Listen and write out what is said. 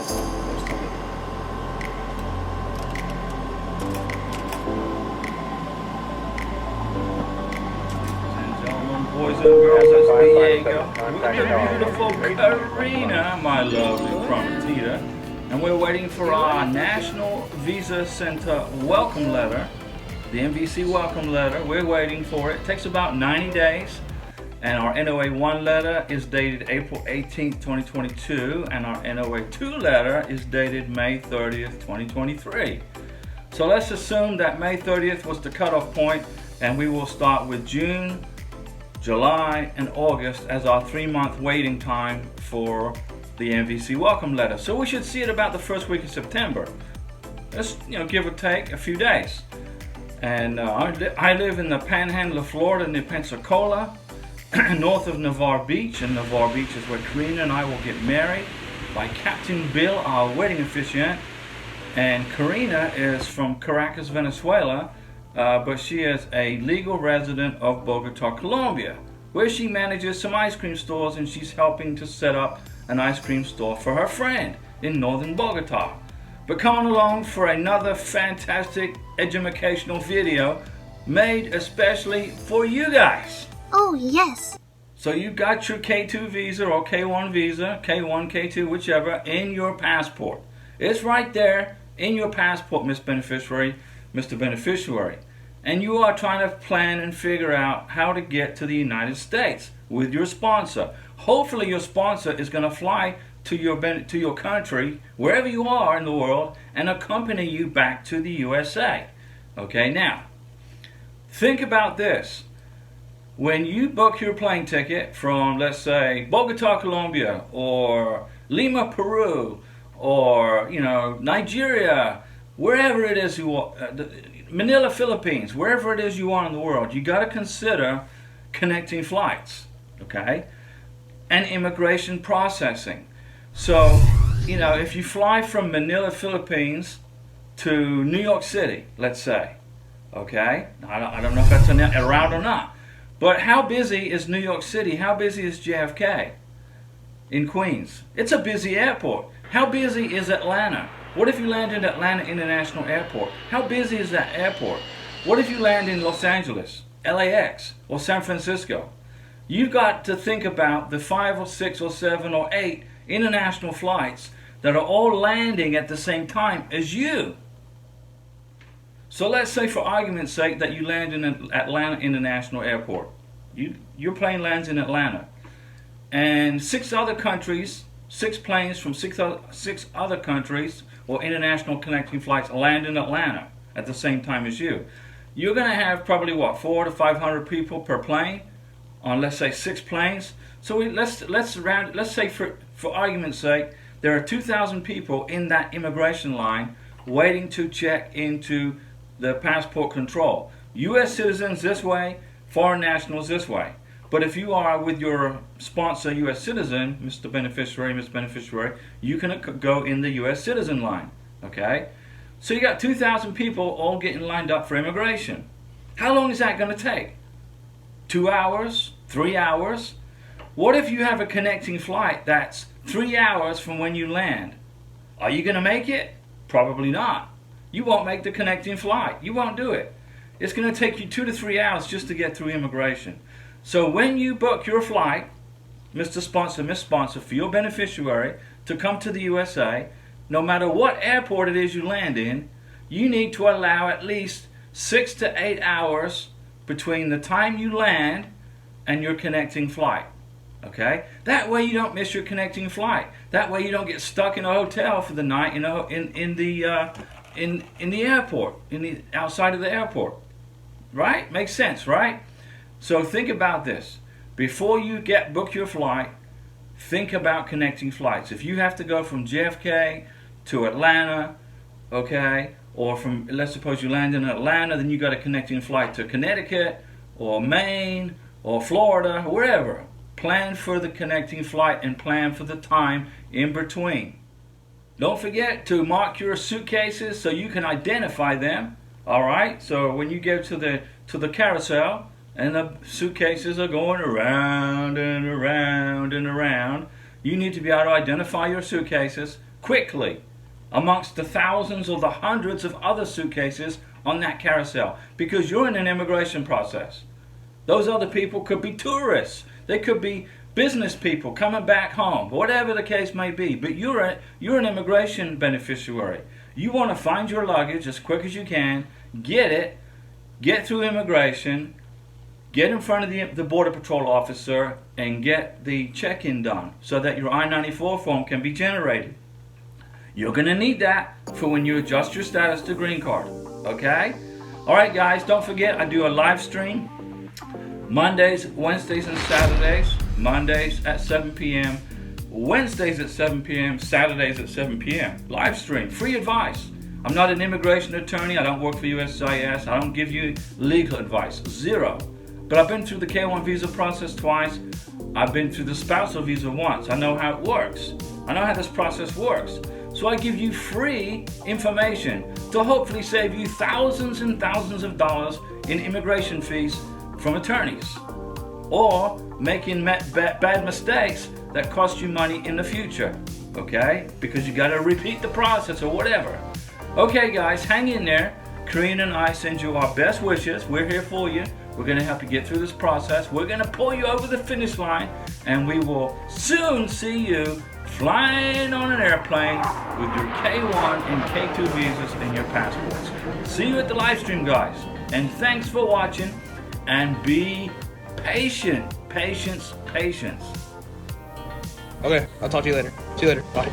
Boys and girls, that's Diego with the beautiful Karina, my lovely Prometida. And we're waiting for our National Visa Center welcome letter, the NVC welcome letter. We're waiting for it. It takes about 90 days. And our NOA 1 letter is dated April 18th, 2022. And our NOA 2 letter is dated May 30th, 2023. So let's assume that May 30th was the cutoff point, and we will start with June, July, and August as our 3-month waiting time for the NVC welcome letter. So we should see it about the first week of September. Let's, give or take a few days. And I live in the panhandle of Florida near Pensacola, north of Navarre Beach. And Navarre Beach is where Karina and I will get married by Captain Bill, our wedding officiant. And Karina is from Caracas, Venezuela. But she is a legal resident of Bogota, Colombia, where she manages some ice cream stores, and she's helping to set up an ice cream store for her friend in northern Bogota. But come on along for another fantastic educational video made especially for you guys. Oh, yes. So you got your K2 visa or K1 visa, K1, K2, whichever, in your passport. It's right there in your passport, Miss Beneficiary, Mr. Beneficiary. And you are trying to plan and figure out how to get to the United States with your sponsor. Hopefully your sponsor is going to fly to your country, wherever you are in the world, and accompany you back to the USA. Okay, now, think about this. When you book your plane ticket from, let's say, Bogota, Colombia, or Lima, Peru, or, Nigeria, wherever it is you are, Manila, Philippines, wherever it is you are in the world, you got to consider connecting flights, okay, and immigration processing. So, if you fly from Manila, Philippines to New York City, let's say, okay, I don't know if that's around or not, but how busy is New York City? How busy is JFK in Queens? It's a busy airport. How busy is Atlanta? What if you land in Atlanta International Airport? How busy is that airport? What if you land in Los Angeles, LAX, or San Francisco? You've got to think about the 5 or 6 or 7 or 8 international flights that are all landing at the same time as you. So let's say, for argument's sake, that you land in Atlanta International Airport. Your plane lands in Atlanta. And 6 other countries, 6 planes from 6 other countries or international connecting flights land in Atlanta at the same time as you. You're going to have probably 400 to 500 people per plane on, let's say, 6 planes. So let's say for argument's sake, there are 2,000 people in that immigration line waiting to check into the passport control. U.S. citizens this way, foreign nationals this way. But if you are with your sponsor, U.S. citizen, Mr. Beneficiary, Ms. Beneficiary, you can go in the U.S. citizen line, okay? So you got 2,000 people all getting lined up for immigration. How long is that going to take? 2 hours? 3 hours? What if you have a connecting flight that's 3 hours from when you land? Are you going to make it? Probably not. You won't make the connecting flight. You won't do it. It's going to take you 2 to 3 hours just to get through immigration. So when you book your flight, Mr. Sponsor, Miss Sponsor, for your beneficiary to come to the USA, no matter what airport it is you land in, you need to allow at least 6 to 8 hours between the time you land and your connecting flight. Okay? That way you don't miss your connecting flight. That way you don't get stuck in a hotel for the night in the airport, outside of the airport. Right? Makes sense, right? So think about this. Before you book your flight, think about connecting flights. If you have to go from JFK to Atlanta, okay, or let's suppose you land in Atlanta, then you got a connecting flight to Connecticut or Maine or Florida, wherever. Plan for the connecting flight and plan for the time in between. Don't forget to mark your suitcases so you can identify them. All right. So when you go to the carousel and the suitcases are going around and around and around, you need to be able to identify your suitcases, quickly amongst the thousands or the hundreds of other suitcases on that carousel, because you're in an immigration process. Those other people could be tourists. They could be business people coming back home, whatever the case may be. But you're an immigration beneficiary. You want to find your luggage as quick as you can, get it, get through immigration, get in front of the Border Patrol officer, and get the check-in done so that your I-94 form can be generated. You're going to need that for when you adjust your status to green card. Okay? Alright guys, don't forget I do a live stream Mondays, Wednesdays, and Saturdays. Mondays at 7 p.m. Wednesdays at 7 p.m. Saturdays at 7 p.m. Live stream, free advice. I'm not an immigration attorney. I don't work for USCIS. I don't give you legal advice. Zero. But I've been through the K-1 visa process twice. I've been through the spousal visa once. I know how it works. I know how this process works. So I give you free information to hopefully save you thousands and thousands of dollars in immigration fees from attorneys, or making bad mistakes that cost you money in the future, okay? Because you gotta repeat the process or whatever. Okay guys, hang in there. Karina and I send you our best wishes. We're here for you. We're gonna help you get through this process. We're gonna pull you over the finish line, and we will soon see you flying on an airplane with your K1 and K2 visas and your passports. See you at the live stream, guys. And thanks for watching, and be patient. Patience. Okay, I'll talk to you later. See you later. Bye.